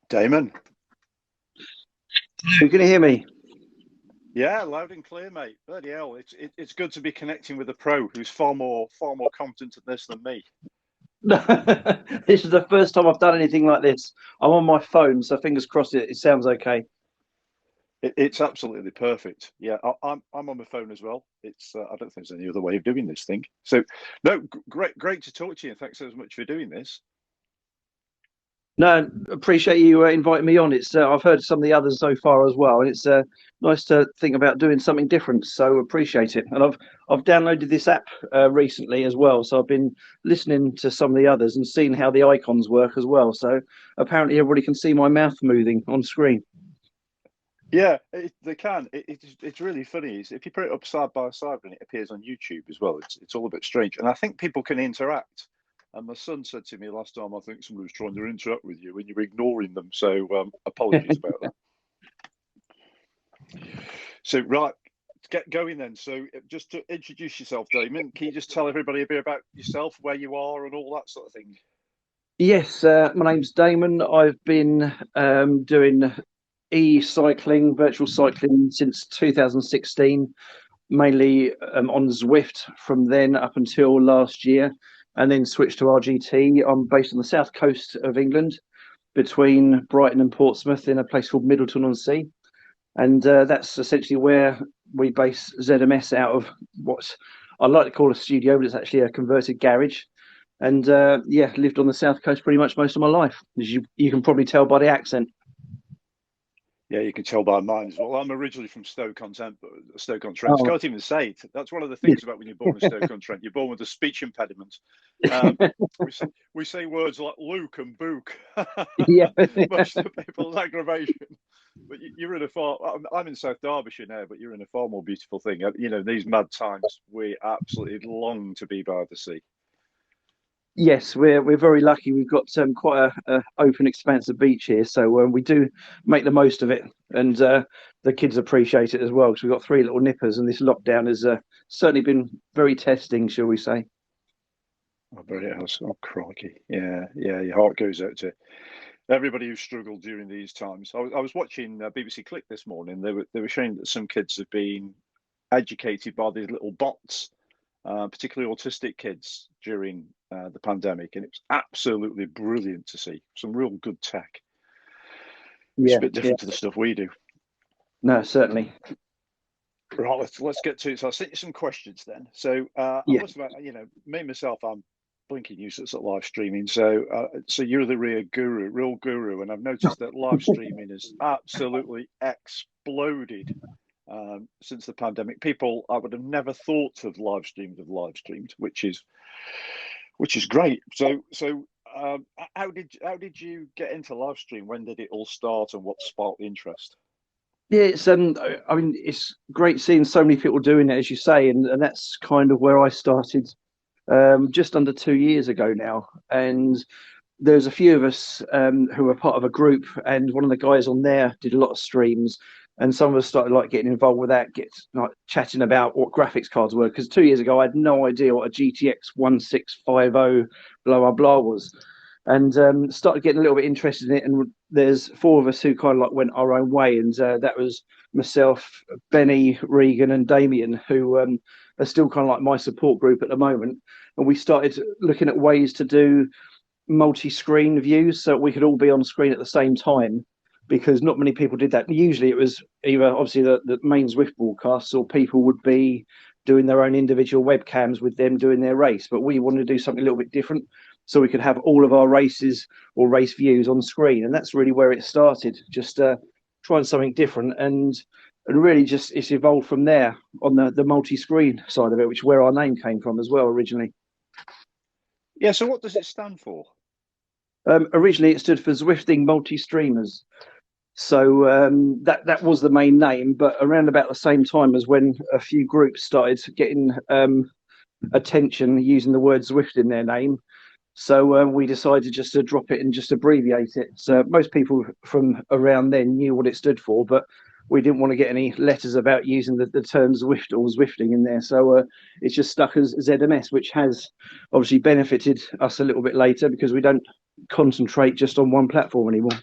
Damon. You can hear me? Yeah, loud and clear, mate. Bloody hell, it's good to be connecting with a pro who's far more competent at this than me. This is the first time I've done anything like this. I'm on my phone, so fingers crossed it sounds okay. It's absolutely perfect. Yeah, I'm on my phone as well. It's I don't think there's any other way of doing this thing. So, no, great to talk to you, and thanks so much for doing this. No, appreciate you inviting me on. It's I've heard some of the others so far as well, and it's nice to think about doing something different. So appreciate it. And I've downloaded this app recently as well, so I've been listening to some of the others and seeing how the icons work as well. So apparently everybody can see my mouth moving on screen. Yeah, they can. It's really funny. If you put it up side by side when it appears on YouTube as well, it's all a bit strange. And I think people can interact. And my son said to me last time, I think somebody was trying to interact with you and you're ignoring them. So apologies about that. So right, let's get going then. So just to introduce yourself, Damon, can you just tell everybody a bit about yourself, where you are, and all that sort of thing? Yes, my name's Damon. I've been doing e-cycling, virtual cycling since 2016, mainly on Zwift from then up until last year, and then switched to RGT. I'm based on the south coast of England, between Brighton and Portsmouth, in a place called Middleton-on-Sea, and that's essentially where we base ZMS out of. What I like to call a studio, but it's actually a converted garage. And yeah, lived on the south coast pretty much most of my life, as you can probably tell by the accent. Yeah, you can tell by mine as well. I'm originally from Stoke-on-Trent, Stoke-on-Trent. Oh, Can't even say it. That's one of the things about when you're born in Stoke-on-Trent. You're born with a speech impediment. Um, we say words like Luke and Book. yeah. Most of the people's aggravation. But you're in a far. I'm in South Derbyshire now, but you're in a far more beautiful thing. You know, these mad times, we absolutely long to be by the sea. Yes, we're very lucky. We've got quite a open expanse of beach here, so we do make the most of it, and the kids appreciate it as well. Because we've got three little nippers, and this lockdown has certainly been very testing, shall we say? I bet it has. Oh, crikey. Yeah, yeah. Your heart goes out to everybody who struggled during these times. I was watching BBC Click this morning. They were showing that some kids have been educated by these little bots, particularly autistic kids during the pandemic, and it was absolutely brilliant to see some real good tech. It's a Yeah, bit yeah. different to the stuff we do. No, certainly. Right, let's get to it. So I'll send you some questions then. So I Yeah. must admit, me myself, I'm blinking useless at live streaming. So you're the real guru, and I've noticed that live streaming has absolutely exploded since the pandemic. People I would have never thought of live streamed, which is great. So how did you get into live stream? When did it all start, and what sparked the interest? Yeah, it's I mean, it's great seeing so many people doing it, as you say, and that's kind of where I started just under 2 years ago now. And there's a few of us who were part of a group, and one of the guys on there did a lot of streams, and some of us started like getting involved with that, get like chatting about what graphics cards were. Because 2 years ago, I had no idea what a GTX 1650 blah blah blah was, and started getting a little bit interested in it. And there's four of us who kind of like went our own way, and that was myself, Benny, Regan, and Damien, who are still kind of like my support group at the moment. And we started looking at ways to do multi-screen views so we could all be on screen at the same time, because not many people did that. Usually it was either obviously the main Zwift broadcasts, or people would be doing their own individual webcams with them doing their race, but we wanted to do something a little bit different so we could have all of our races or race views on screen. And that's really where it started, just trying something different, and really just it's evolved from there on the multi-screen side of it, which is where our name came from as well originally. Yeah. So what does it stand for? Originally, it stood for Zwifting Multi Streamers. So that was the main name, but around about the same time as when a few groups started getting attention using the word Zwift in their name. So we decided just to drop it and just abbreviate it. So most people from around then knew what it stood for, but we didn't want to get any letters about using the term Zwift or Zwifting in there. So it's just stuck as ZMS, which has obviously benefited us a little bit later because we don't concentrate just on one platform anymore.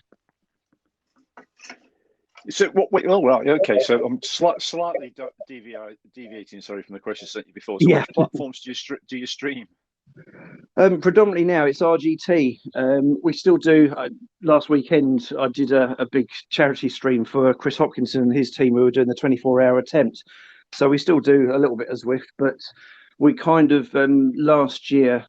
So what? Wait, oh right, okay. So I'm slightly deviating. Sorry from the question I sent you before. So Yeah. which platforms do you stream? Predominantly now it's RGT. We still do. Last weekend I did a big charity stream for Chris Hopkinson and his team who were doing the 24-hour attempt. So we still do a little bit of Zwift, but we kind of last year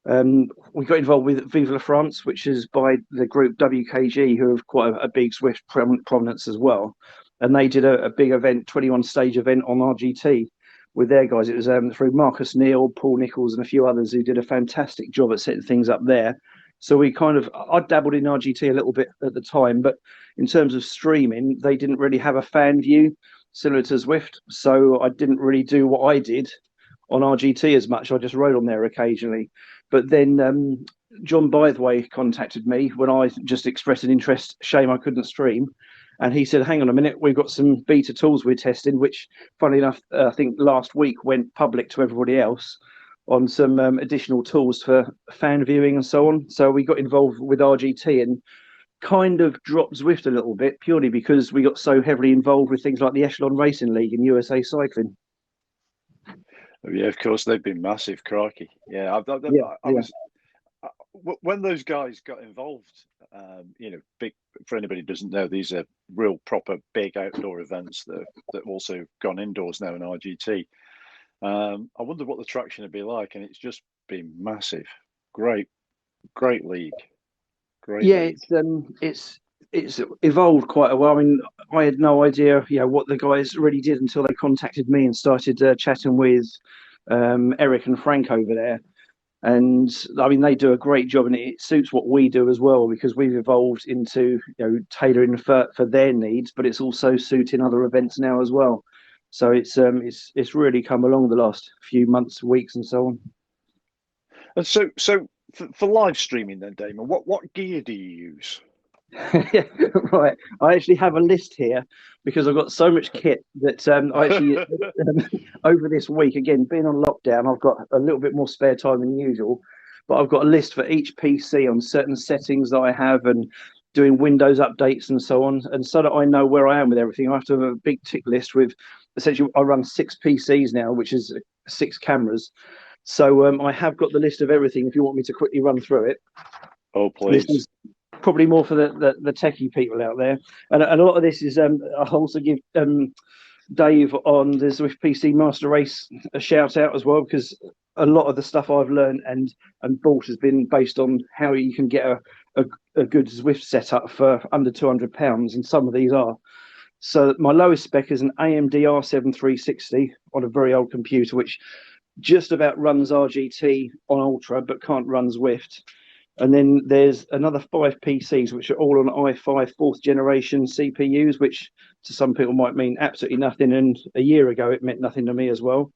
we got involved with Vive la France, which is by the group WKG, who have quite a big Zwift prominence as well. And they did a big event, 21 stage event on RGT with their guys. It was through Marcus Neal, Paul Nichols, and a few others who did a fantastic job at setting things up there. So I dabbled in RGT a little bit at the time, but in terms of streaming, they didn't really have a fan view similar to Zwift. So I didn't really do what I did on RGT as much. I just rode on there occasionally. But then John Bytheway contacted me when I just expressed an interest. Shame I couldn't stream. And he said, hang on a minute, we've got some beta tools we're testing, which, funnily enough, I think last week went public to everybody else on some additional tools for fan viewing and so on. So we got involved with RGT and kind of dropped Zwift a little bit, purely because we got so heavily involved with things like the Echelon Racing League and USA Cycling. Oh, yeah, of course, they've been massive, crikey. Yeah, I was when those guys got involved. Big, for anybody who doesn't know, these are real proper big outdoor events that also gone indoors now in RGT. I wonder what the traction would be like, and it's just been massive. Great league. Great. It's evolved quite a while. I mean, I had no idea, what the guys really did until they contacted me and started chatting with Eric and Frank over there. And I mean, they do a great job, and it suits what we do as well, because we've evolved into tailoring for their needs, but it's also suiting other events now as well. So it's really come along the last few months, weeks, and so on. And so for live streaming then, Damon, what gear do you use? Right, I actually have a list here because I've got so much kit that I actually over this week, again being on lockdown, I've got a little bit more spare time than usual, but I've got a list for each PC on certain settings that I have and doing Windows updates and so on, and so that I know where I am with everything. I have to have a big tick list with, essentially I run 6 PCs now, which is 6 cameras. So I have got the list of everything if you want me to quickly run through it. Oh, please. This is probably more for the techie people out there, and a lot of this is I also give Dave on the Zwift PC Master Race a shout out as well, because a lot of the stuff I've learned and bought has been based on how you can get a good Zwift setup for under £200, and some of these are. So my lowest spec is an AMD R7 360 on a very old computer, which just about runs RGT on Ultra but can't run Zwift. And then there's another 5 PCs, which are all on i5 4th generation CPUs, which to some people might mean absolutely nothing. And a year ago, it meant nothing to me as well.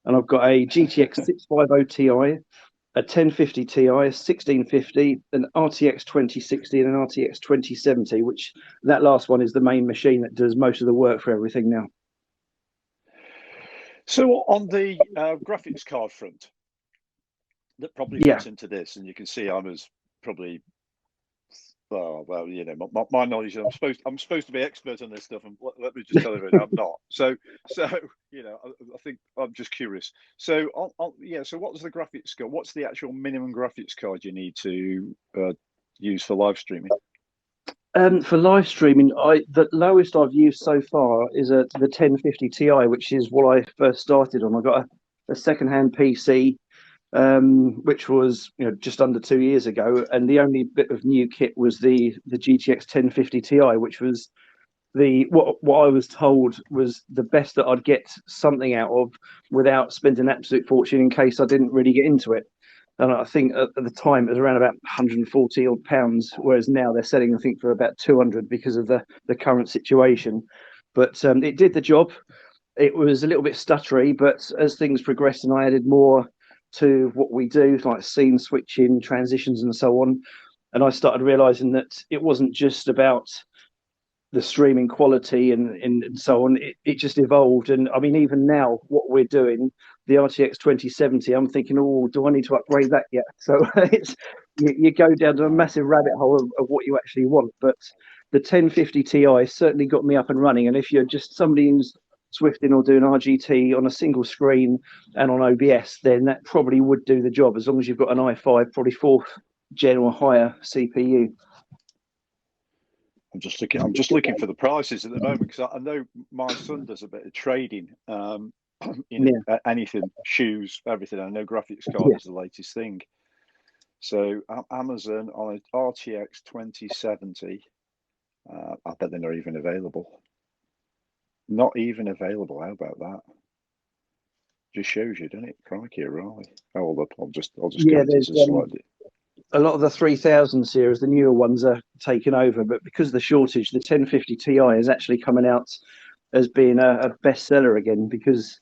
And I've got a GTX 650 Ti, a 1050 Ti, a 1650, an RTX 2060, and an RTX 2070, which that last one is the main machine that does most of the work for everything now. So on the graphics card front, that probably fits into this, and you can see I'm as probably my knowledge. I'm supposed to be expert on this stuff, and let me just tell you, I'm not. So I think I'm just curious. So so what's the graphics card? What's the actual minimum graphics card you need to use for live streaming? For live streaming, the lowest I've used so far is the 1050 Ti, which is what I first started on. I got a second-hand PC. Which was just under 2 years ago, and the only bit of new kit was the GTX 1050 Ti, which was what I was told was the best that I'd get something out of without spending an absolute fortune in case I didn't really get into it. And I think at the time it was around about 140 odd pounds, whereas now they're selling, I think, for about 200 because of the current situation. But it did the job. It was a little bit stuttery, but as things progressed and I added more to what we do, like scene switching, transitions, and so on, and I started realizing that it wasn't just about the streaming quality and so on. It just evolved, and I mean, even now, what we're doing, the RTX 2070, I'm thinking, oh, do I need to upgrade that yet? So it's you go down to a massive rabbit hole of what you actually want. But the 1050 Ti certainly got me up and running. And if you're just somebody who's Swifting or doing RGT on a single screen and on OBS, then that probably would do the job, as long as you've got an i5, probably 4th gen or higher CPU. I'm just looking for the prices at the moment, because I know my son does a bit of trading. Anything, shoes, everything. I know graphics card is the latest thing. So Amazon on an RTX 2070, I bet they're not even available. Not even available. How about that? Just shows you, doesn't it? Crikey, right? Oh, I'll just go into slightly. A lot of the 3000 series, the newer ones, are taken over, but because of the shortage, the 1050 Ti is actually coming out as being a bestseller again. Because,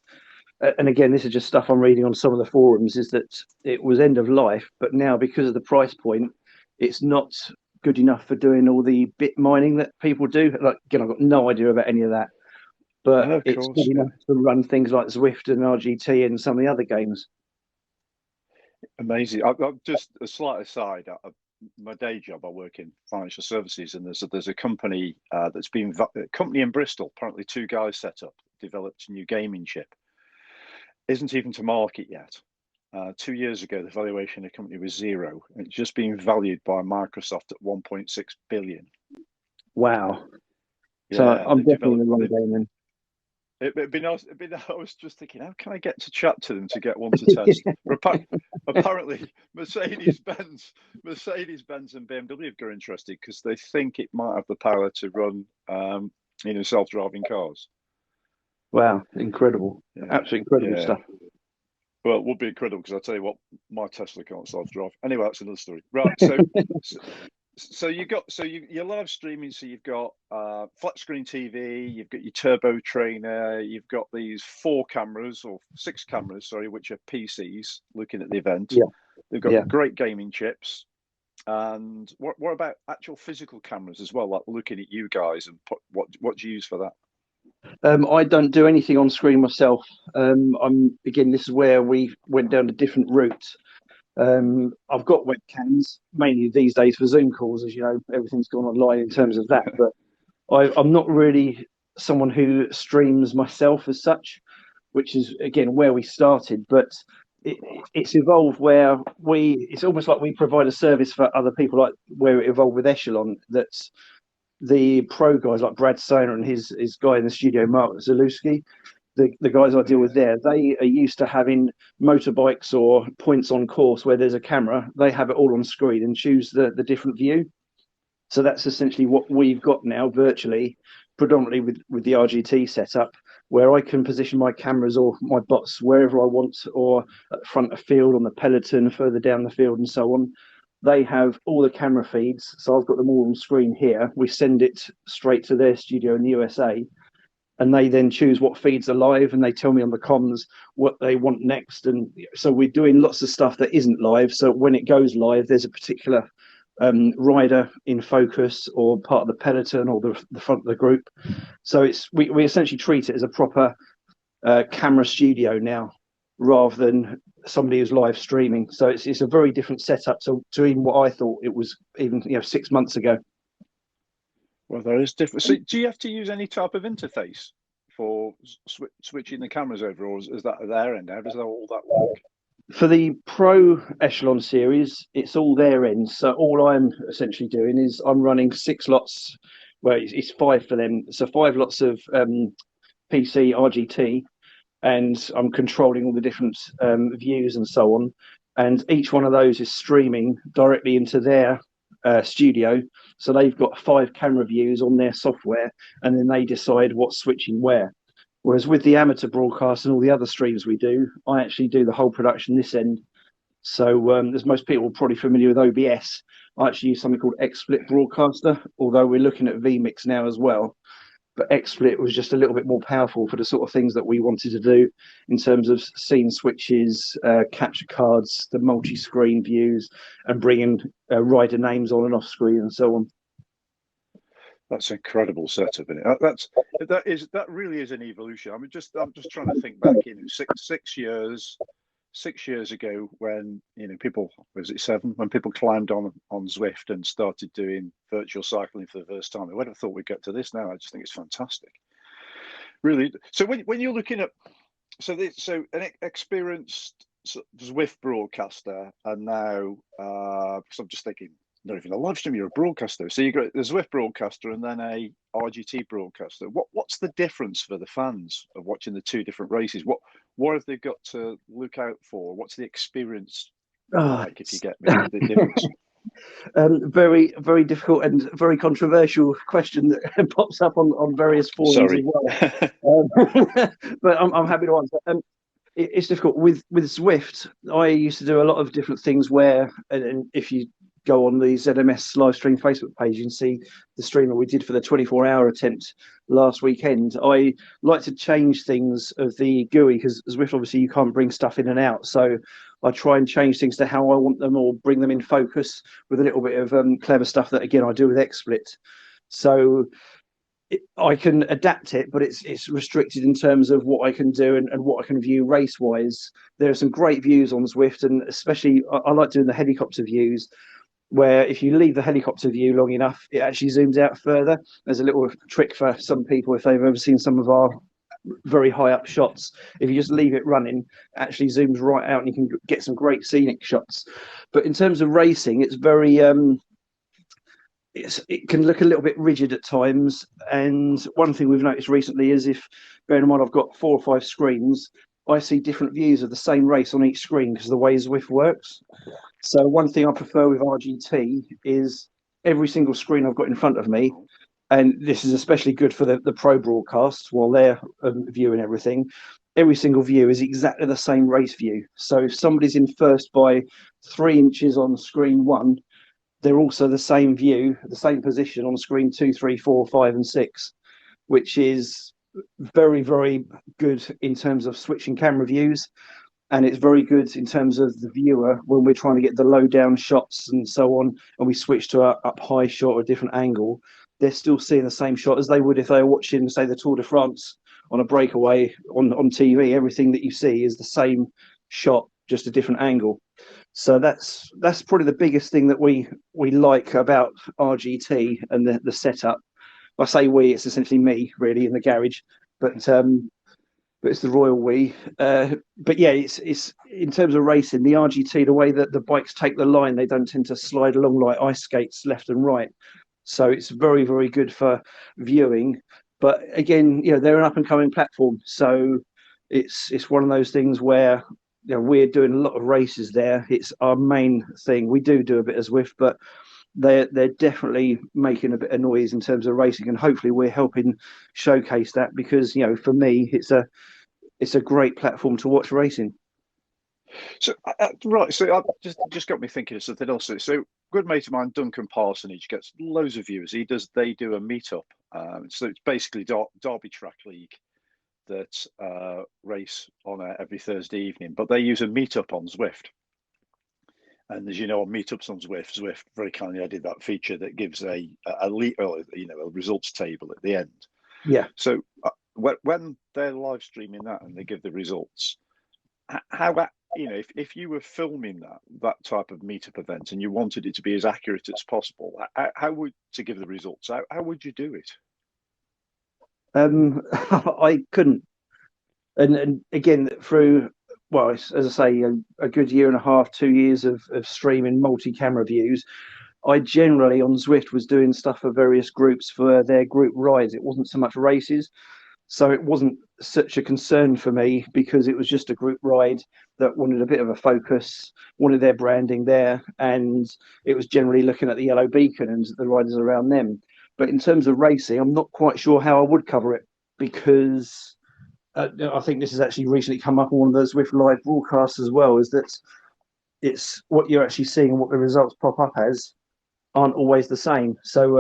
and again, this is just stuff I'm reading on some of the forums, is that it was end of life, but now because of the price point, it's not good enough for doing all the bit mining that people do. Like, again, I've got no idea about any of that, but it's good enough to run things like Zwift and RGT and some of the other games. Amazing. I've just a slight aside. My day job, I work in financial services, and there's a company that's been a company in Bristol. Apparently, 2 guys set up, developed a new gaming chip. Isn't even to market yet. 2 years ago, the valuation of the company was 0. It's just been valued by Microsoft at 1.6 billion. Wow. So yeah, I'm definitely in the wrong game then. It'd be nice. I was just thinking, how can I get to chat to them to get one to test? Apparently, Mercedes-Benz and BMW have got interested because they think it might have the power to run, self-driving cars. Wow, incredible! Yeah. Absolutely incredible stuff. Well, it would be incredible, because I'll tell you what, my Tesla can't self-drive. Anyway, that's another story. Right. So you're live streaming. So you've got flat screen TV, you've got your turbo trainer, you've got these 4 cameras or 6 cameras, sorry, which are PCs looking at the event. Yeah. They've got great gaming chips. And what about actual physical cameras as well, like looking at you guys, and what do you use for that? I don't do anything on screen myself. This is where we went down a different route. I've got webcams mainly these days for Zoom calls, as you know, everything's gone online in terms of that. But I'm not really someone who streams myself as such, which is again where we started. But it's evolved where it's almost like we provide a service for other people, like where it evolved with Echelon. That's the pro guys like Brad Sainer and his guy in the studio, Mark Zalewski. The guys I deal with there, they are used to having motorbikes or points on course where there's a camera. They have it all on screen and choose the different view. So that's essentially what we've got now virtually, predominantly with the RGT setup, where I can position my cameras or my bots wherever I want, or at the front of field, on the peloton, further down the field, and so on. They have all the camera feeds. So I've got them all on screen here. We send it straight to their studio in the USA. And they then choose what feeds are live, and they tell me on the comms what they want next. And so we're doing lots of stuff that isn't live. So when it goes live, there's a particular rider in focus, or part of the peloton, or the front of the group. So we essentially treat it as a proper camera studio now, rather than somebody who's live streaming. So it's a very different setup to even what I thought it was even 6 months ago. Well, there is different. So, do you have to use any type of interface for switching the cameras over, or is that at their end? How does all that work? For the Pro Echelon series, it's all their end. So all I'm essentially doing is I'm running 6 lots. Well, it's 5 for them. So 5 lots of PC RGT, and I'm controlling all the different views and so on. And each one of those is streaming directly into their studio. So they've got 5 camera views on their software, and then they decide what's switching where. Whereas with the amateur broadcast and all the other streams we do, I actually do the whole production this end. So as most people are probably familiar with OBS, I actually use something called Xsplit Broadcaster, although we're looking at vMix now as well. But Xsplit was just a little bit more powerful for the sort of things that we wanted to do in terms of scene switches, capture cards, the multi-screen views, and bringing rider names on and off screen and so on. That's incredible setup, isn't it? That really is an evolution. I'm just trying to think back in 6 years ago when people, was it 7, when people climbed on Zwift and started doing virtual cycling for the first time. I would have thought we'd get to this now. I just think it's fantastic, really. So when you're looking at an experienced Zwift broadcaster, and now because I'm just thinking, not even a live stream, you're a broadcaster. So you got the Zwift broadcaster and then a RGT broadcaster. What's the difference for the fans of watching the two different races? What have they got to look out for? What's the experience like, if you get me, the difference? Very, very difficult and very controversial question that pops up on various forums as well. But I'm happy to answer. It's difficult with Zwift. I used to do a lot of different things where, and if you go on the ZMS live stream Facebook page, you can see the stream that we did for the 24-hour attempt last weekend. I like to change things of the GUI because Zwift, obviously, you can't bring stuff in and out. So I try and change things to how I want them, or bring them in focus with a little bit of clever stuff that, again, I do with Xsplit. So I can adapt it, but it's restricted in terms of what I can do and what I can view race-wise. There are some great views on Zwift, and especially I like doing the helicopter views, where if you leave the helicopter view long enough, it actually zooms out further. There's a little trick for some people if they've ever seen some of our very high up shots. If you just leave it running, it actually zooms right out and you can get some great scenic shots. But in terms of racing, it's very it can look a little bit rigid at times. And one thing we've noticed recently is, if, bearing in mind I've got 4 or 5 screens, I see different views of the same race on each screen because of the way Zwift works. So one thing I prefer with RGT is every single screen I've got in front of me, and this is especially good for the pro broadcasts while they're viewing everything, every single view is exactly the same race view. So if somebody's in first by 3 inches on screen 1, they're also the same view, the same position on screen 2, 3, 4, 5, and 6, which is very, very good in terms of switching camera views. And it's very good in terms of the viewer when we're trying to get the low down shots and so on, and we switch to a up high shot or a different angle. They're still seeing the same shot as they would if they were watching, say, the Tour de France on a breakaway on TV. Everything that you see is the same shot, just a different angle. So that's probably the biggest thing that we like about RGT and the setup. I say we, it's essentially me really in the garage, but it's the royal we. But yeah, it's in terms of racing, the RGT, the way that the bikes take the line, they don't tend to slide along like ice skates left and right. So it's very, very good for viewing. But again, they're an up and coming platform, so it's one of those things where we're doing a lot of races there. It's our main thing. We do a bit of Zwift, but they're definitely making a bit of noise in terms of racing, and hopefully we're helping showcase that, because for me it's a great platform to watch racing. So right, so I just got me thinking of something else. So good mate of mine, Duncan Parsonage, gets loads of viewers. They do a meetup. So it's basically Derby Track League that race on every Thursday evening, but they use a meetup on Zwift. And as you know, on meetups on Zwift very kindly added that feature that gives a results table at the end. Yeah. So when they're live streaming that and they give the results, how that if you were filming that type of meetup event and you wanted it to be as accurate as possible, how would to give the results? How would you do it? I couldn't. And again, through, well, as I say, a good year and a half, 2 years of streaming multi-camera views, I generally on Zwift was doing stuff for various groups for their group rides. It wasn't so much races. So it wasn't such a concern for me, because it was just a group ride that wanted a bit of a focus, wanted their branding there, and it was generally looking at the yellow beacon and the riders around them. But in terms of racing, I'm not quite sure how I would cover it, because I think this has actually recently come up on one of those Zwift live broadcasts as well, is that it's what you're actually seeing and what the results pop up as aren't always the same. So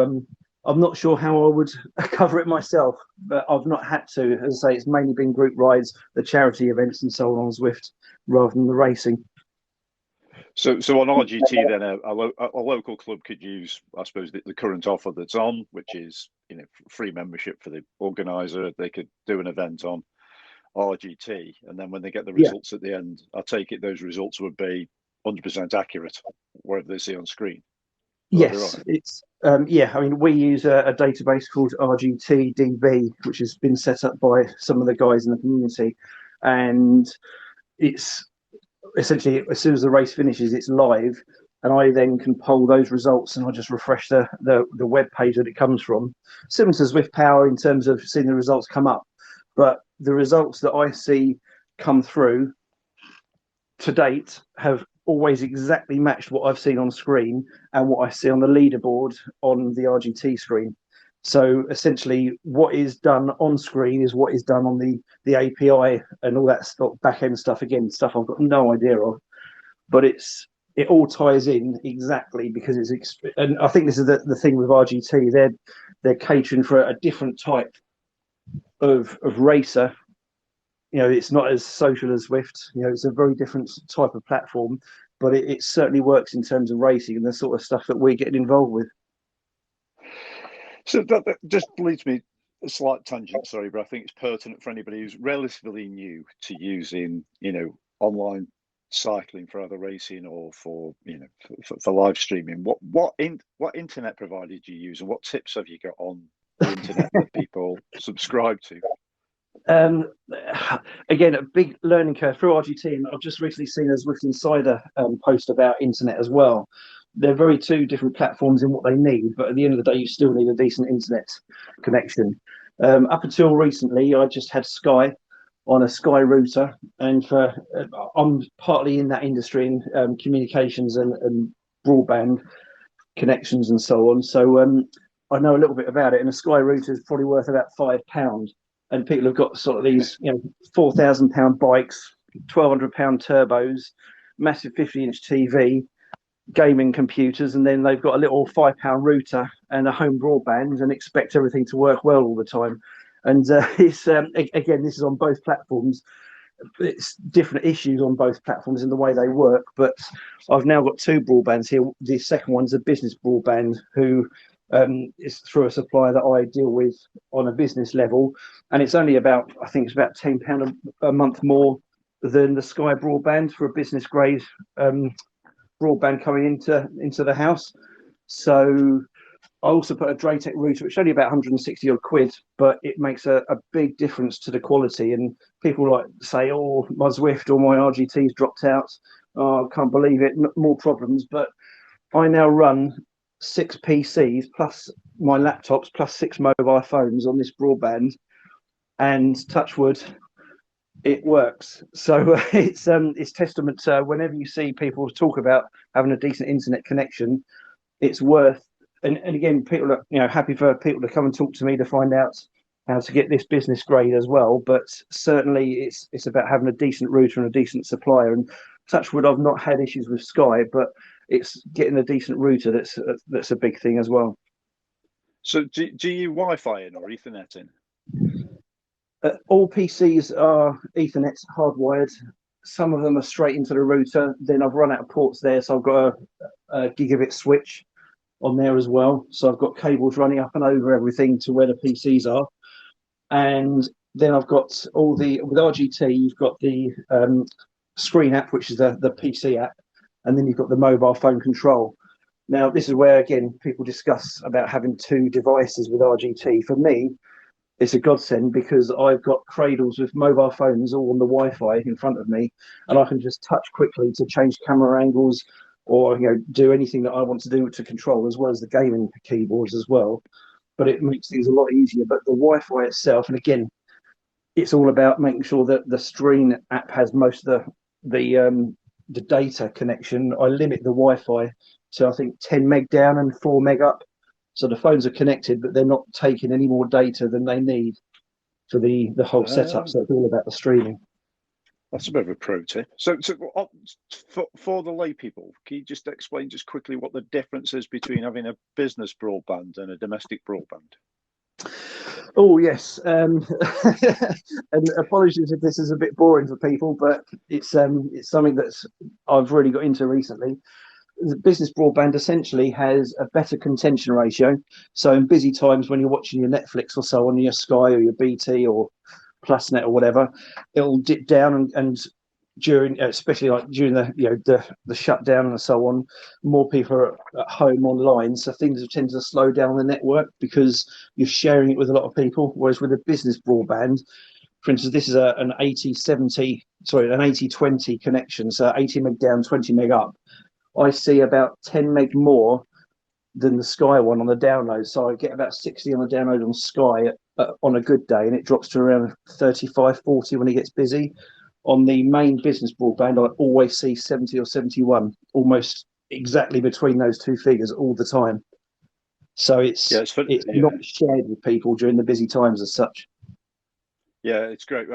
I'm not sure how I would cover it myself, but I've not had to. As I say, it's mainly been group rides, the charity events and so on Zwift, rather than the racing. So on RGT then, a local club could use, I suppose, the current offer that's on, which is free membership for the organizer. They could do an event on RGT, and then when they get the results at the end, I take it those results would be 100% accurate, whatever they see on screen. Yes, it's I mean, we use a database called RGTDB, which has been set up by some of the guys in the community, and it's essentially as soon as the race finishes, it's live, and I then can poll those results, and I just refresh the web page that it comes from, similar to Zwift Power in terms of seeing the results come up. But the results that I see come through to date have always exactly matched what I've seen on screen and what I see on the leaderboard on the RGT screen. So essentially, what is done on screen is what is done on the API and all that stuff, back end stuff. Again, stuff I've got no idea of, but it all ties in exactly because and I think this is the thing with RGT. They're catering for a different type of racer. It's not as social as Zwift. It's a very different type of platform, but it certainly works in terms of racing and the sort of stuff that we're getting involved with. So that just leads me a slight tangent, sorry, but I think it's pertinent for anybody who's relatively new to using, online cycling for either racing or for live streaming. What internet provider do you use, and what tips have you got on the internet that people subscribe to? Again, a big learning curve through RGT, and I've just recently seen a Zwift Insider post about internet as well. They're very two different platforms in what they need, but at the end of the day, you still need a decent internet connection. Up until recently, I just had Sky on a Sky router, and I'm partly in that industry in communications and broadband connections and so on. So I know a little bit about it, and a Sky router is probably worth about £5. And people have got sort of these, £4,000 bikes, £1,200 turbos, massive 50-inch TV, gaming computers, and then they've got a little £5 router and a home broadband and expect everything to work well all the time. And it's again, this is on both platforms. It's different issues on both platforms in the way they work. But I've now got two broadbands here. The second one's a business broadband who is through a supplier that I deal with on a business level, and it's only about £10 a month more than the Sky broadband for a business grade broadband coming into the house. So I also put a Draytech router, which is only about 160 odd quid, but it makes a big difference to the quality. And people like say, "Oh, my Zwift or my RGT's dropped out. Oh, I can't believe it. More problems." But I now run 6 PCs plus my laptops plus 6 mobile phones on this broadband, and touch wood, it works. So it's testament to whenever you see people talk about having a decent internet connection, it's worth. And again, people are happy for people to come and talk to me to find out how to get this business grade as well. But certainly, it's about having a decent router and a decent supplier. And touch wood, I've not had issues with Sky, but it's getting a decent router that's a big thing as well. So do you Wi-Fi in or Ethernet in? All PCs are Ethernet hardwired. Some of them are straight into the router. Then I've run out of ports there, so I've got a gigabit switch on there as well. So I've got cables running up and over everything to where the PCs are. And then I've got with RGT, you've got the screen app, which is the PC app, and then you've got the mobile phone control. Now, this is where, again, people discuss about having 2 devices with RGT. For me, it's a godsend because I've got cradles with mobile phones all on the Wi-Fi in front of me, and I can just touch quickly to change camera angles or do anything that I want to do to control, as well as the gaming keyboards as well. But it makes things a lot easier. But the Wi-Fi itself, and again, it's all about making sure that the screen app has most of the data connection. I limit the Wi-Fi to I think 10 meg down and 4 meg up. So the phones are connected, but they're not taking any more data than they need for the whole setup. So it's all about the streaming. That's a bit of a pro tip. So for the lay people, can you just explain just quickly what the difference is between having a business broadband and a domestic broadband? Oh, yes. And apologies if this is a bit boring for people, but it's something that's I've really got into recently. the business broadband essentially has a better contention ratio. So in busy times when you're watching your Netflix or so on your Sky or your BT or PlusNet or whatever, it'll dip down and during, especially like during the shutdown and so on, more people are at home online, so things tend to slow down the network because you're sharing it with a lot of people. Whereas with a business broadband, for instance, this is an 80-20 connection, so 80 meg down, 20 meg up. I see about 10 meg more than the Sky one on the download. So I get about 60 on the download on Sky on a good day, and it drops to around 35, 40 when it gets busy. On the main business broadband, I always see 70 or 71, almost exactly between those two figures all the time. So it's not shared with people during the busy times as such. Yeah, it's great.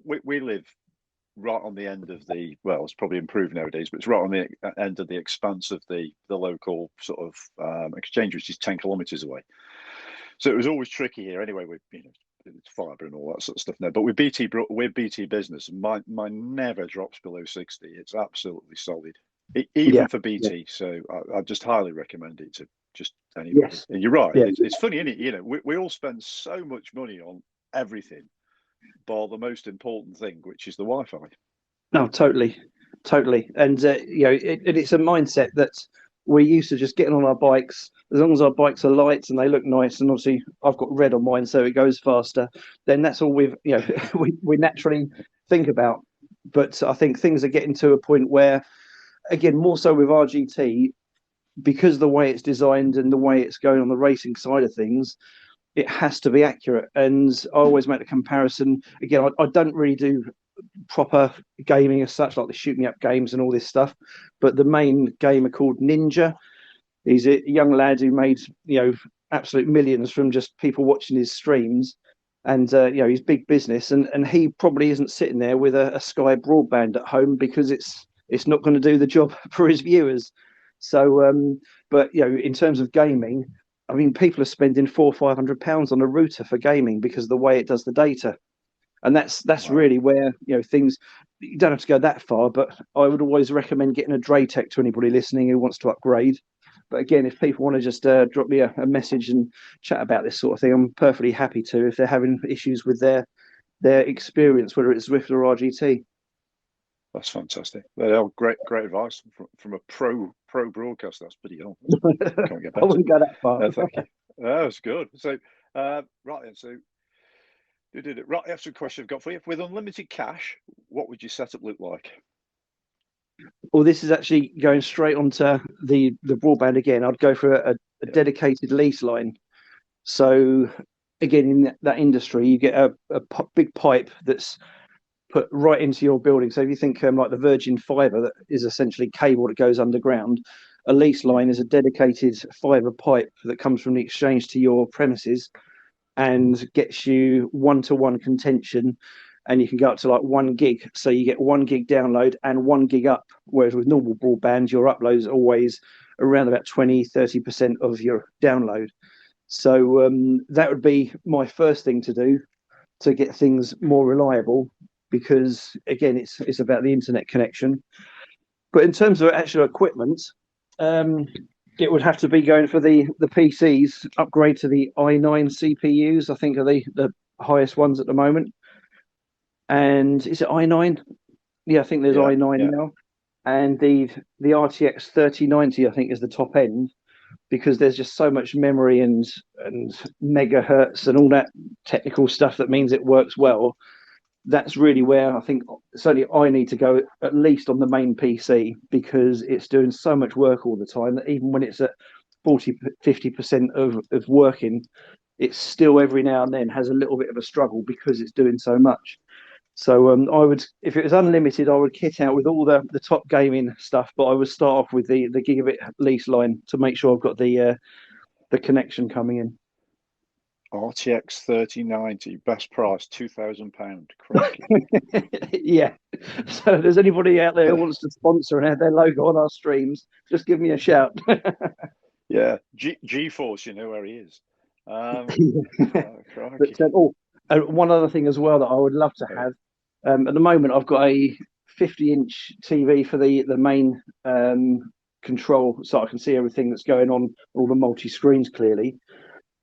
We live right on the end of it's probably improved nowadays, but it's right on the end of the expanse of the local sort of exchange, which is 10 kilometers away. So it was always tricky here anyway with it's fibre and all that sort of stuff now. But with we're BT Business, my never drops below 60. It's absolutely solid, even for BT. Yeah. So I just highly recommend it to just anybody. Yes. And you're right. Yeah. It's funny, isn't it? We all spend so much money on everything, bar the most important thing, which is the Wi-Fi. No, totally. And it's a mindset that we're used to just getting on our bikes. As long as our bikes are light and they look nice, and obviously I've got red on mine, so it goes faster. Then that's all we naturally think about. But I think things are getting to a point where, again, more so with RGT, because of the way it's designed and the way it's going on the racing side of things, it has to be accurate. And I always make the comparison. Again, I don't really do proper gaming as such, like the shoot me up games and all this stuff, but the main gamer called Ninja, he's a young lad who made absolute millions from just people watching his streams, and he's big business, and he probably isn't sitting there with a Sky broadband at home because it's not going to do the job for his viewers. So but in terms of gaming, I mean, people are spending £400 or £500 on a router for gaming because of the way it does the data. And that's really where things, you don't have to go that far, but I would always recommend getting a Draytech to anybody listening who wants to upgrade. But again, if people want to just drop me a message and chat about this sort of thing, I'm perfectly happy to, if they're having issues with their experience, whether it's Zwift or RGT. That's fantastic. Well, great advice from a pro broadcaster. That's pretty hell. Can't get better. I wouldn't go that far. Thank you. That was good. So right then, so you did it. Right, that's a question I've got for you. With unlimited cash, what would your setup look like? Well, this is actually going straight onto the broadband again. I'd go for a dedicated lease line. So again, in that industry, you get a big pipe that's put right into your building. So if you think like the Virgin Fibre, that is essentially cable that goes underground, a lease line is a dedicated fibre pipe that comes from the exchange to your premises and gets you one-to-one contention, and you can go up to like 1 gig. So you get 1 gig download and 1 gig up, whereas with normal broadband, your upload is always around about 20-30% of your download. So that would be my first thing to do to get things more reliable, because again, it's about the internet connection. But in terms of actual equipment, it would have to be going for the PCs, upgrade to the i9 CPUs, I think are the highest ones at the moment. And is it i9? Yeah, I think there's i9 now. And the RTX 3090, I think, is the top end, because there's just so much memory and megahertz and all that technical stuff that means it works well. That's really where I think certainly I need to go, at least on the main PC, because it's doing so much work all the time that even when it's at 40-50% of working, it's still every now and then has a little bit of a struggle because it's doing so much. So I would, if it was unlimited, I would kit out with all the top gaming stuff, but I would start off with the gigabit lease line to make sure I've got the connection coming in. RTX 3090, best price, £2,000. Yeah. So if there's anybody out there who wants to sponsor and have their logo on our streams, just give me a shout. Yeah, GeForce, you know where he is. But, one other thing as well that I would love to have. At the moment, I've got a 50-inch TV for the main control, so I can see everything that's going on, all the multi screens clearly.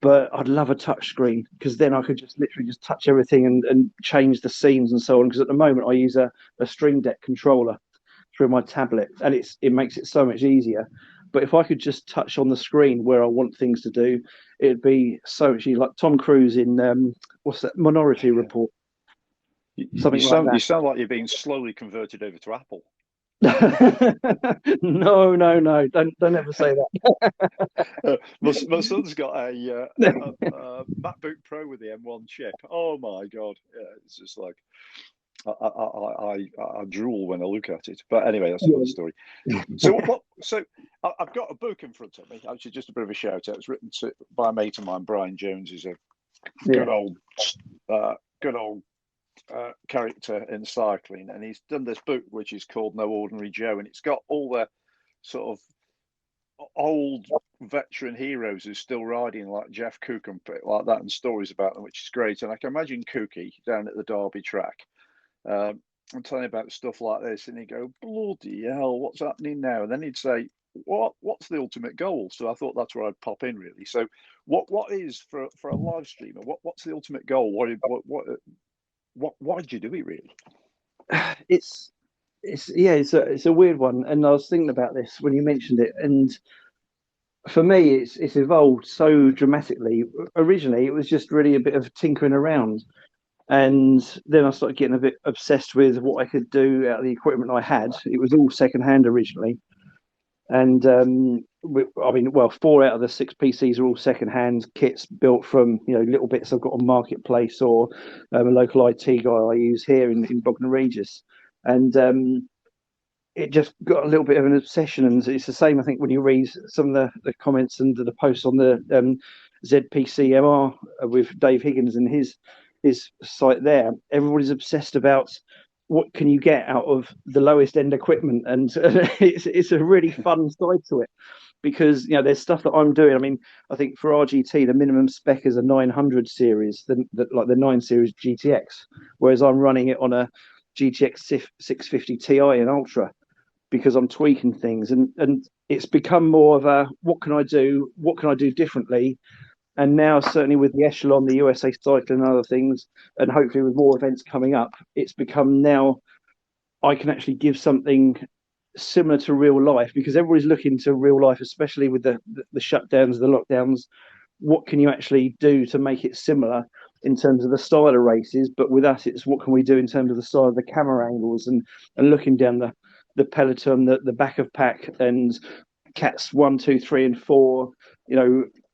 But I'd love a touch screen, because then I could just literally just touch everything and change the scenes and so on. Because at the moment I use a Stream Deck controller through my tablet, and it makes it so much easier. But if I could just touch on the screen where I want things to do, it'd be so much easier. Like Tom Cruise in what's that, Minority Report? Something like that. You sound like you're being slowly converted over to Apple. No, don't ever say that. My son's got a MacBook Pro with the M1 chip. Oh my god, yeah, it's just like I drool when I look at it. But anyway, that's another story. So I've got a book in front of me. Actually, just a bit of a shout out. It's written by a mate of mine, Brian Jones. He's a good old character in cycling, and he's done this book which is called No Ordinary Joe, and it's got all the sort of old veteran heroes who's still riding, like Jeff Cook and like that, and stories about them, which is great. And I can imagine Cookie down at the Derby track and telling about stuff like this, and he'd go, bloody hell, what's happening now? And then he'd say, what's the ultimate goal? So I thought that's where I'd pop in, really. So what is for a live streamer, what's the ultimate goal? Why did you do it, really? It's a weird one, and I was thinking about this when you mentioned it. And for me, it's evolved so dramatically. Originally, it was just really a bit of tinkering around, and then I started getting a bit obsessed with what I could do out of the equipment I had. It was all secondhand originally, and 4 out of the 6 PCs are all secondhand kits built from little bits I've got on Marketplace, or a local IT guy I use here in Bognor Regis, and it just got a little bit of an obsession. And it's the same, I think, when you read some of the comments and the posts on the ZPCMR with Dave Higgins and his site there. Everybody's obsessed about what can you get out of the lowest end equipment, and it's a really fun side to it, because there's stuff that I'm doing. I mean, I think for RGT the minimum spec is a 900 series, like the 9 series GTX, whereas I'm running it on a GTX 650 Ti and Ultra, because I'm tweaking things, and it's become more of a what can I do differently. And now, certainly with the Echelon, the USA Cycling and other things, and hopefully with more events coming up, it's become now I can actually give something similar to real life, because everybody's looking to real life, especially with the shutdowns, the lockdowns. What can you actually do to make it similar in terms of the style of races? But with us, it's what can we do in terms of the style of the camera angles, and looking down the peloton, the back of pack, and cats 1, 2, 3, and 4.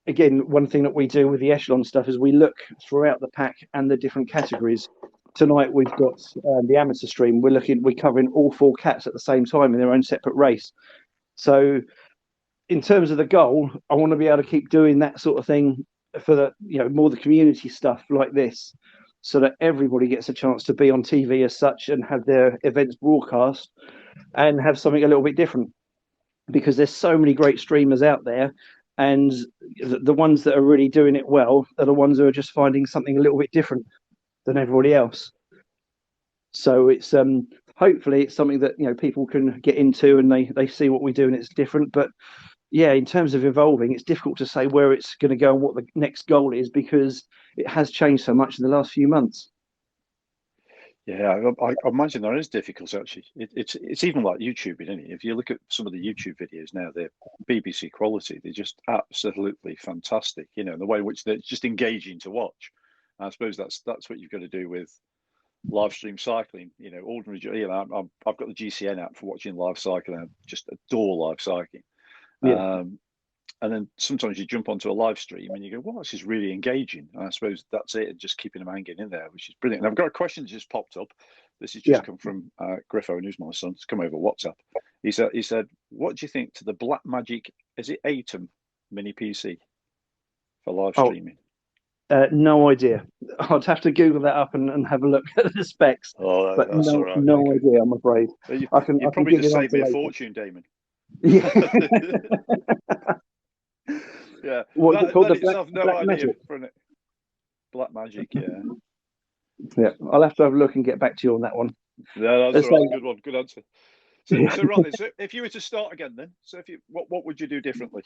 Again, one thing that we do with the Echelon stuff is we look throughout the pack and the different categories. Tonight we've got the amateur stream. We're covering all 4 cats at the same time in their own separate race. So in terms of the goal, I want to be able to keep doing that sort of thing for the more the community stuff like this, so that everybody gets a chance to be on TV as such and have their events broadcast and have something a little bit different, because there's so many great streamers out there. And the ones that are really doing it well are the ones who are just finding something a little bit different than everybody else. So it's hopefully it's something that people can get into, and they see what we do and it's different. But yeah, in terms of evolving, it's difficult to say where it's going to go and what the next goal is, because it has changed so much in the last few months. Yeah, I imagine there is difficulty, actually. It's even like YouTube, isn't it? If you look at some of the YouTube videos now, they're BBC quality. They're just absolutely fantastic, and the way in which they're just engaging to watch. And I suppose that's what you've got to do with live stream cycling. Ordinary. I've got the GCN app for watching live cycling. I just adore live cycling. Yeah. And then sometimes you jump onto a live stream and you go, well, this is really engaging. And I suppose that's it, and just keeping them hanging in there, which is brilliant. And I've got a question that just popped up. This has just come from Griffo, who's my son. It's come over WhatsApp. He said, what do you think to the Blackmagic, is it Atom mini PC for live streaming? No idea. I'd have to Google that up and have a look at the specs. Oh, but that's all right. No idea, I'm afraid. You probably just saved me a fortune, Damon. Yeah. Yeah. What's it called? Blackmagic, yeah. Yeah, I'll have to have a look and get back to you on that one. Yeah, that's all right. Good one. Good answer. So right then, so if you were to start again then, so if you what would you do differently?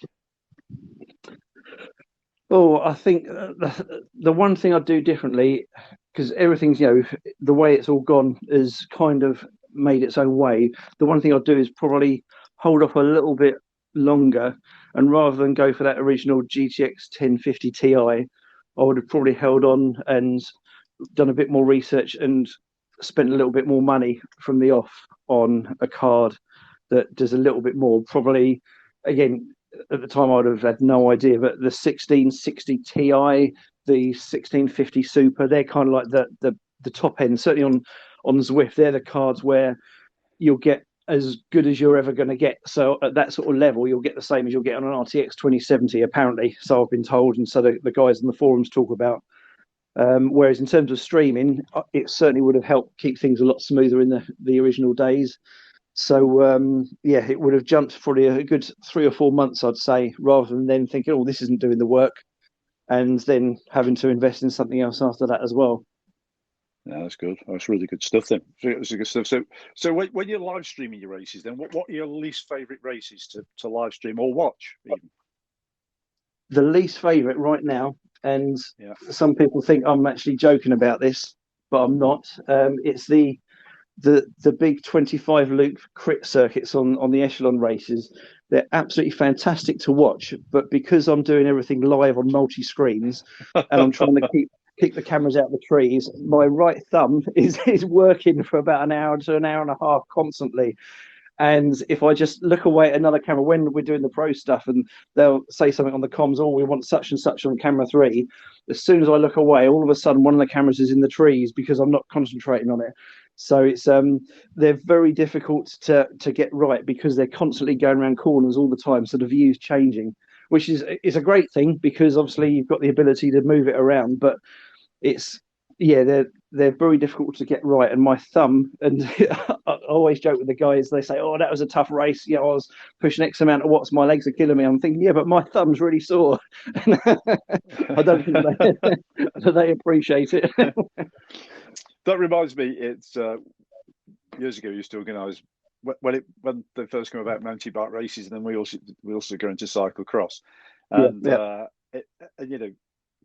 Oh, I think the one thing I'd do differently, because everything's, the way it's all gone is kind of made its own way. The one thing I'd do is probably hold off a little bit longer, and rather than go for that original GTX 1050 Ti, I would have probably held on and done a bit more research and spent a little bit more money from the off on a card that does a little bit more. Probably, again, at the time I would have had no idea, but the 1660 Ti, the 1650 Super, they're kind of like the top end. Certainly on Zwift, they're the cards where you'll get as good as you're ever going to get. So at that sort of level, you'll get the same as you'll get on an RTX 2070, apparently. So I've been told, and so the guys in the forums talk about. Whereas in terms of streaming, it certainly would have helped keep things a lot smoother in the original days. So yeah, it would have jumped probably a good 3 or 4 months, I'd say, rather than then thinking, oh, this isn't doing the work, and then having to invest in something else after that as well. Yeah, that's good. That's really good stuff then. That's good stuff. So when you're live streaming your races, then what are your least favourite races to live stream or watch? Even? The least favourite right now, and some people think I'm actually joking about this, but I'm not. It's the big 25 loop crit circuits on the echelon races. They're absolutely fantastic to watch, but because I'm doing everything live on multi screens and I'm trying to keep the cameras out of the trees, my right thumb is working for about an hour to an hour and a half constantly. And if I just look away at another camera when we're doing the pro stuff, and they'll say something on the comms, oh, we want such and such on camera 3. As soon as I look away, all of a sudden one of the cameras is in the trees because I'm not concentrating on it. So it's they're very difficult to get right because they're constantly going around corners all the time. So the view's changing, which is a great thing because obviously you've got the ability to move it around, but it's they're very difficult to get right. And my thumb, and I always joke with the guys, they say, oh, that was a tough race, I was pushing X amount of watts, my legs are killing me. I'm thinking, yeah, but my thumb's really sore. I don't think they appreciate it. That reminds me, it's years ago I used to organise when they first came about mountain bike races, and then we also go into cyclocross, and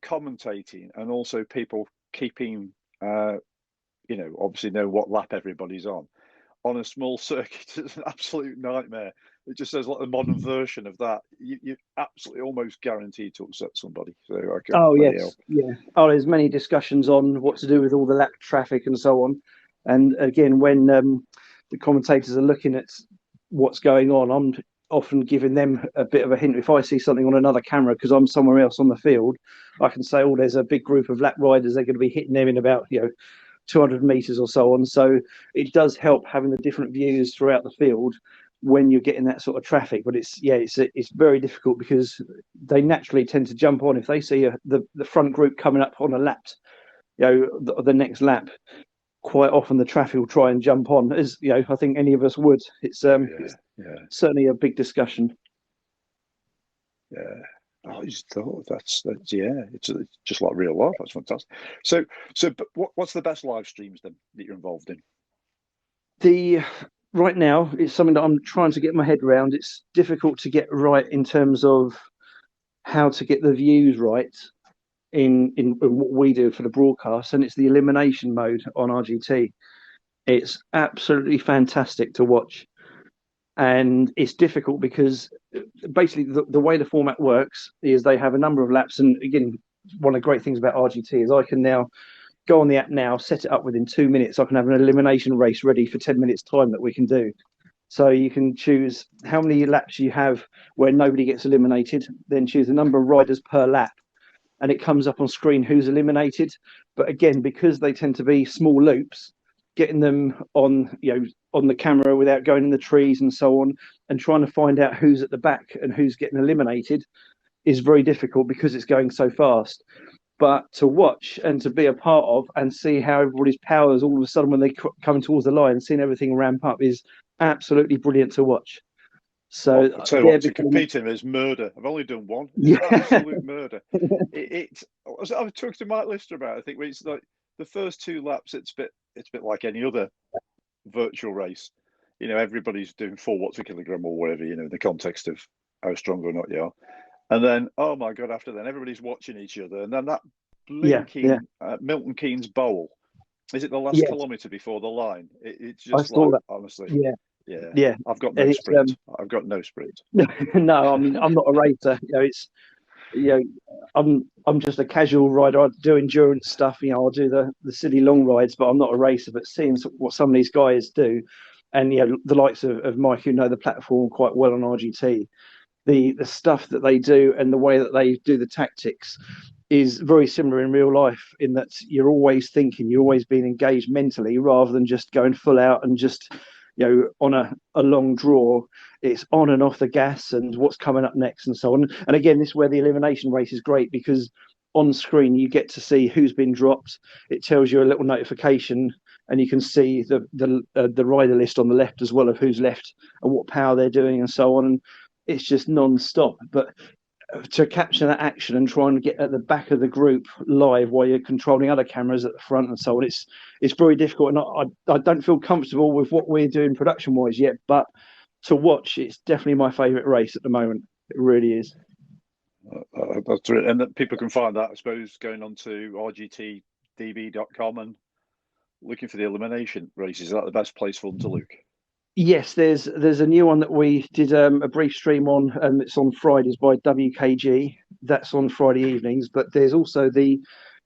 commentating, and also people keeping obviously know what lap everybody's on a small circuit is an absolute nightmare. It just says like the modern version of that. You're absolutely almost guaranteed to upset somebody. So there's many discussions on what to do with all the lap traffic and so on. And again, when the commentators are looking at what's going on, I'm often giving them a bit of a hint. If I see something on another camera because I'm somewhere else on the field, I can say, oh, there's a big group of lap riders, they're going to be hitting them in about 200 meters or so on. So it does help having the different views throughout the field when you're getting that sort of traffic. But it's very difficult because they naturally tend to jump on if they see the front group coming up on a lap, the next lap. Quite often the traffic will try and jump on, as I think any of us would. It's certainly a big discussion. Yeah. I just thought that's it's just like real life. That's fantastic. So but what's the best live streams then that you're involved in? Right now, it's something that I'm trying to get my head around. It's difficult to get right in terms of how to get the views right in what we do for the broadcast, and it's the elimination mode on RGT. It's absolutely fantastic to watch. And it's difficult because basically the way the format works is they have a number of laps. And again, one of the great things about RGT is I can now go on the app now, set it up within 2 minutes. I can have an elimination race ready for 10 minutes time that we can do. So you can choose how many laps you have where nobody gets eliminated, then choose the number of riders per lap. And it comes up on screen who's eliminated. But again, because they tend to be small loops, getting them on the camera without going in the trees and so on, and trying to find out who's at the back and who's getting eliminated is very difficult because it's going so fast. But to watch and to be a part of and see how everybody's powers all of a sudden when they come towards the line, seeing everything ramp up is absolutely brilliant to watch. So I'll tell you what, to compete in is murder. I've only done one. It's absolute murder. I've talked to Mike Lister about it. I think it's like the first 2 laps, it's a bit like any other virtual race. you know, everybody's doing 4 watts a kilogram or whatever, you know, in the context of how strong or not you are. And then, oh my God, after then, everybody's watching each other. And then that blinking Milton Keynes bowl, is it the last kilometre before the line? It's just like, honestly, yeah. I've got no sprint. I've got no sprint. No, I mean, I'm not a racer. You know, it's, you know, I'm just a casual rider. I do endurance stuff. You know, I'll do the silly long rides, but I'm not a racer. But seeing what some of these guys do, and you know, the likes of Mike, who know the platform quite well on RGT, the stuff that they do and the way that they do the tactics is very similar in real life, in that you're always thinking, you're always being engaged mentally rather than just going full out and just, you know, on a long draw. It's on and off the gas and what's coming up next and so on. And again, this is where the elimination race is great, because on screen you get to see who's been dropped. It tells you a little notification, and you can see the rider list on the left as well of who's left and what power they're doing and so on. And it's just non-stop. But to capture that action and try and get at the back of the group live while you're controlling other cameras at the front and so on, it's very difficult. And I don't feel comfortable with what we're doing production wise yet, but to watch, it's definitely my favorite race at the moment. It really is. That's right. And that people can find that, I suppose, going on to rgtdb.com and looking for the elimination races. Is that the best place for them to look? Yes, there's a new one that we did a brief stream on, and it's on Fridays by WKG. That's on Friday evenings. But there's also the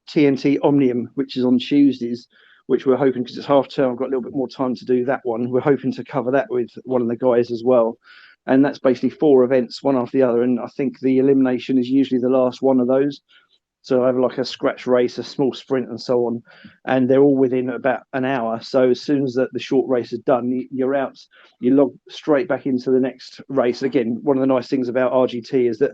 TNT Omnium, which is on Tuesdays, which we're hoping, because it's half term, I've got a little bit more time to do that one. We're hoping to cover that with one of the guys as well. And that's basically 4 events, one after the other. And I think the elimination is usually the last one of those. So I have like a scratch race, a small sprint, and so on. And they're all within about an hour. So as soon as the short race is done, you're out. You log straight back into the next race. Again, one of the nice things about RGT is that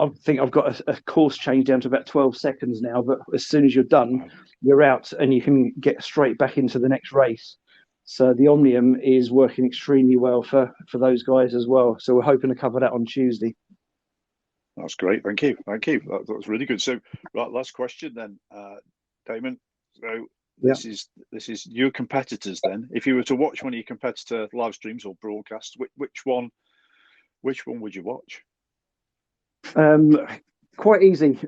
I think I've got a course change down to about 12 seconds now. But as soon as you're done, you're out and you can get straight back into the next race. So the Omnium is working extremely well for those guys as well. So we're hoping to cover that on Tuesday. That's great. Thank you. That was really good. So, right, last question then, Damon. So this is your competitors then. If you were to watch one of your competitor live streams or broadcasts, which one would you watch? Quite easy.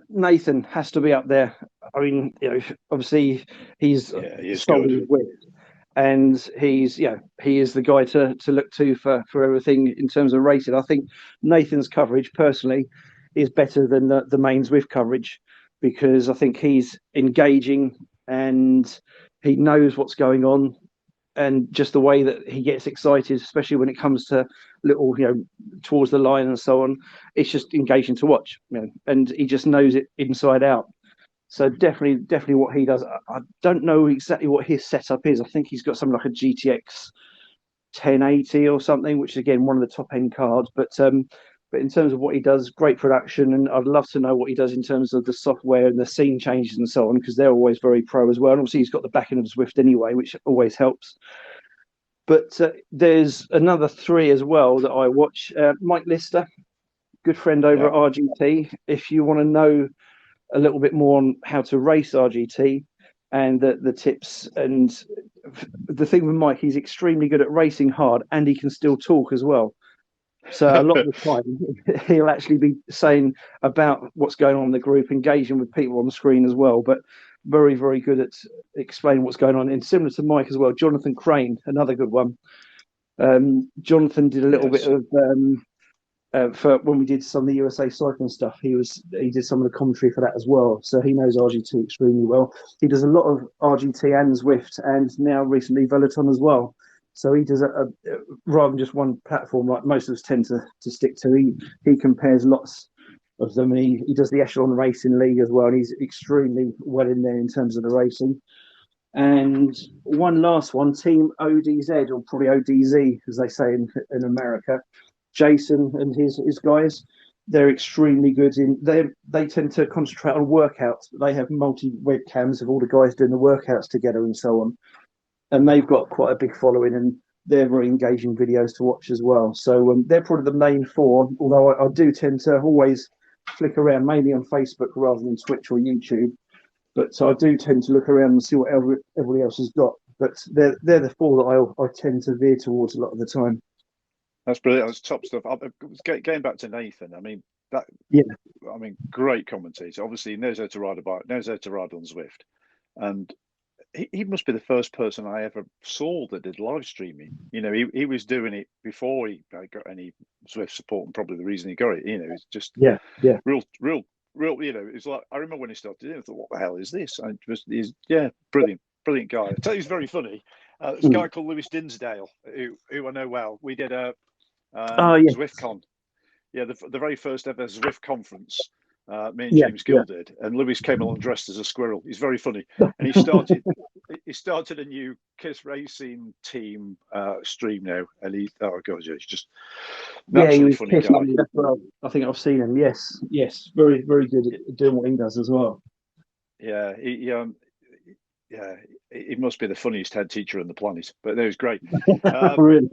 Nathan has to be up there. I mean, you know, obviously he's solid with. And he is the guy to look to for everything in terms of racing. I think Nathan's coverage personally is better than the main Zwift coverage, because I think he's engaging and he knows what's going on, and just the way that he gets excited, especially when it comes to little, you know, towards the line and so on, it's just engaging to watch, you know, and he just knows it inside out. So definitely what he does. I don't know exactly what his setup is. I think he's got something like a GTX 1080 or something, which is again one of the top end cards. But in terms of what he does, great production, and I'd love to know what he does in terms of the software and the scene changes and so on, because they're always very pro as well. And obviously he's got the backing of Zwift anyway, which always helps. But there's another 3 as well that I watch. Mike Lister, good friend over at RGT. If you want to know a little bit more on how to race RGT and the tips, and the thing with Mike, he's extremely good at racing hard and he can still talk as well. So a lot of the time he'll actually be saying about what's going on in the group, engaging with people on the screen as well, but very, very good at explaining what's going on. And similar to Mike as well, Jonathan Crane, another good one. Jonathan did a little bit of for when we did some of the USA cycling stuff. He did some of the commentary for that as well, so he knows RGT extremely well. He does a lot of RGT and Zwift, and now recently Veloton as well. So he does a rather than just one platform like most of us tend to stick to. He compares lots of them, and he does the Echelon Racing League as well, and he's extremely well in there in terms of the racing. And one last one, Team ODZ, or probably ODZ as they say in America. Jason and his guys, they're extremely good in. They tend to concentrate on workouts, but they have multi webcams of all the guys doing the workouts together and so on. And they've got quite a big following, and they're very engaging videos to watch as well. So they're probably the main 4. Although I do tend to always flick around, mainly on Facebook rather than Twitch or YouTube. But I do tend to look around and see what everybody else has got. but they're the four that I tend to veer towards a lot of the time. That's brilliant. That's top stuff. Getting back to Nathan, I mean that. Yeah, I mean, great commentator. Obviously, he knows how to ride a bike, knows how to ride on Zwift, and he must be the first person I ever saw that did live streaming. You know, he was doing it before he got any Zwift support, and probably the reason he got it. You know, it's just yeah. real. You know, it's like I remember when he started doing it, I thought, what the hell is this? And he's brilliant guy. I tell you, he's very funny. There's a guy called Lewis Dinsdale who I know well. We did a ZwiftCon. Yeah, the very first ever Zwift conference. Me and James Gill did, and Lewis came along dressed as a squirrel. He's very funny, and he started a new Kiss Racing team stream now, and he's just naturally funny guy. I think I've seen him. Yes, very good at doing what he does as well. Yeah, he must be the funniest head teacher on the planet. But that was great. Really.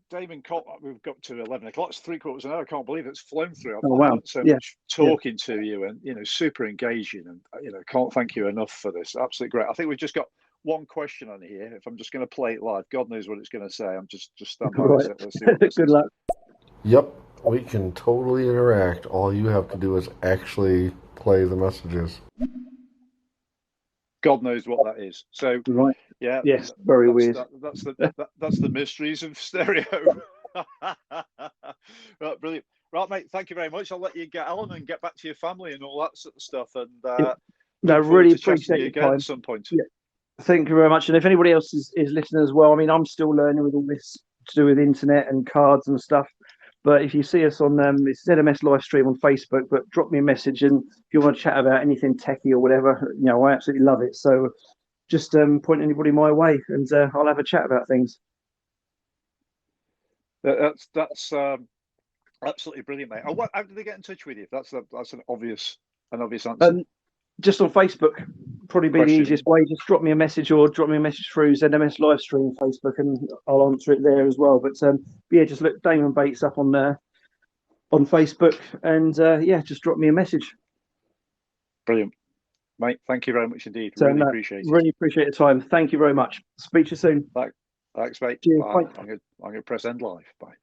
Damon, we've got to 11 o'clock. It's 3/4 of an hour. I can't believe it's flown through. I've learned so much talking to you, and super engaging, and can't thank you enough for this. Absolutely great. I think we've just got one question on here. If I'm just going to play it live, God knows what it's going to say. I'm just stand by. Right. Let's see what this Good is. luck. Yep, we can totally interact. All you have to do is actually play the messages. God knows what that is. So, right. Yeah. Yes, very weird. That's the mysteries of stereo. Right, brilliant. Right, mate. Thank you very much. I'll let you get on and get back to your family and all that sort of stuff. And no, really appreciate you again time. At some point. Yeah. Thank you very much. And if anybody else is listening as well, I mean, I'm still learning with all this to do with internet and cards and stuff. But if you see us on it's ZMS live stream on Facebook, but drop me a message, and if you want to chat about anything techie or whatever, I absolutely love it. So just point anybody my way, and I'll have a chat about things. That's absolutely brilliant, mate. How did they get in touch with you? That's an obvious answer. Just on Facebook, probably be the easiest way. Just drop me a message, or drop me a message through ZMS live stream Facebook, and I'll answer it there as well. But just look Damon Bates up on Facebook, and just drop me a message. Brilliant, mate. Thank you very much indeed. Really appreciate it. Really appreciate your time. Thank you very much. Speak to you soon. Thanks, mate. Cheers. Bye. I'm going to press end live. Bye.